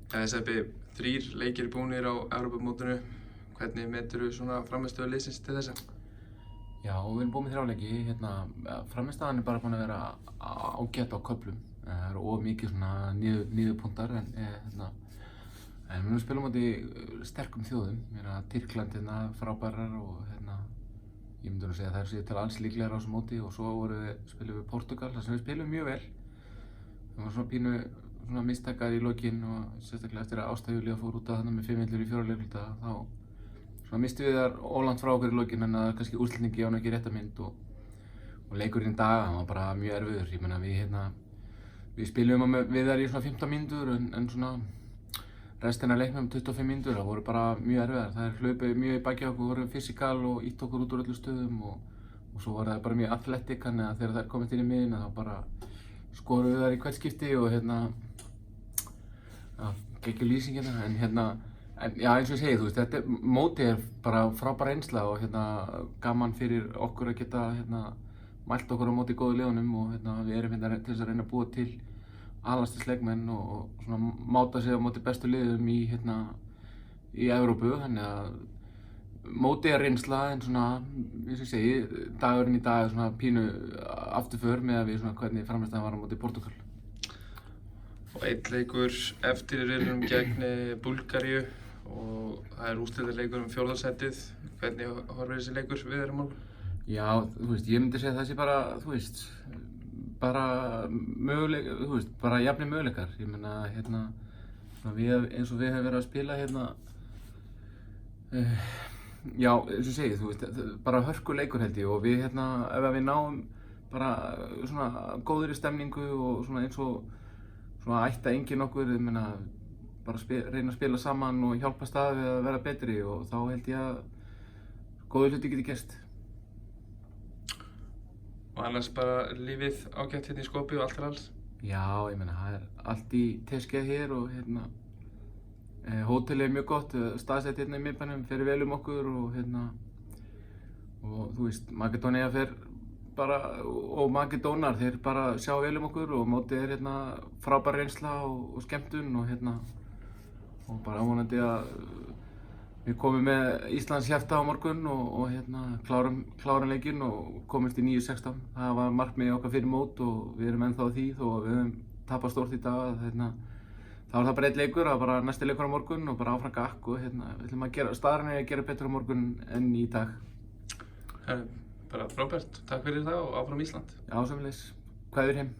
Sebbi, 3 leikir búnir á Evrópumótinu. Hvernig meturðu svona frammistöðu liðsins til þessa? Já, við erum búin með 3 leiki. Frammistaðan bara búin að vera ágæt á köflum. Það eru of mikið svona niðurpunktar en við spilum á móti sterkum þjóðum. Tyrkland frábærar og ég myndi segja að þær séu til alls líklegar á þessu móti og svo spilum við Portugal þar sem við spilum mjög vel. Það var svona pínu mistakar í lokin og sérstaklega eftir að Ásta Júlía fór út af þarna með 5-1 í 4 leikluta þá mistum við þar ólangt frá okkur í lokin en að kannski úrslitningi á ekki rétta mynd og leikurinn í dag hann var bara mjög erfiður. Ég meina við spilum við þar í svona 15 mínútur en svona restina af leiknum 25 mínútur það voru bara mjög erfiðar. Það hlaupu mjög í baki okkur, voru fysikal og ítt okkur út úr öllu stöðum og svo var það bara mjög athletic þannig að þegar þær komist inn í miðjuna þá bara skorum við þar í hvert skipti og geggjur lýsingina en já eins og ég segi þetta mótið bara frábær reynsla og gaman fyrir okkur að geta mælt okkur á móti góðu liðunum og við erum til þess að reyna að búa til aðlandsliðsleikmenn og svona máta sig á móti bestu liðum í Evrópu þannig að mótið reynsla en svona eins og ég segi dagurinn í dag er svona pínu afturför með að við svona hvernig frammistaðan var á móti Portugal. Og einn leikur eftir í riðlinum gegn Búlgaríu og það er úrslitaleikur 4. sætið. Hvernig horfir þessi leikur við þér mál? Já, ég myndi segja að það sé bara möguleikar, bara jafnir möguleikar. Ég meina, eins og við hefum verið að spila já, eins og ég segi, bara hörkuleikur held ég og við ef við náum bara svona góðri stemningu og svona eins og svona ætta enginn okkur, ég meina bara reyna að spila saman og hjálpast að við að vera betri og þá held ég að góðir hluti geti gerst. Og annars bara lífið ágætt í Skopje og allt alls? Já, ég meina það allt í teskeið hér og hótelið mjög gott, staðsett í miðbænum, fer vel okkur og þú veist, Makedónía fer bara og Makedónar þeir bara sjá vel okkur og mótið frábær reynsla og skemmtun og bara vonandi að við komum með Íslands hjarta á morgun og klárum leikinn og komumst í 9-16. Það var markmiðið okkar fyrir mót og við erum ennþá á því þó að við höfum tapað stórt í dag þá er það bara einn leikur, það er bara næsti leikur á morgun og bara áfram gakk og við ætlum að staðurinn er að gera betur á morgun enn í dag. Bara frábært, takk fyrir það og áfram Ísland. Já, sömuleiðis. Kveðjur heim.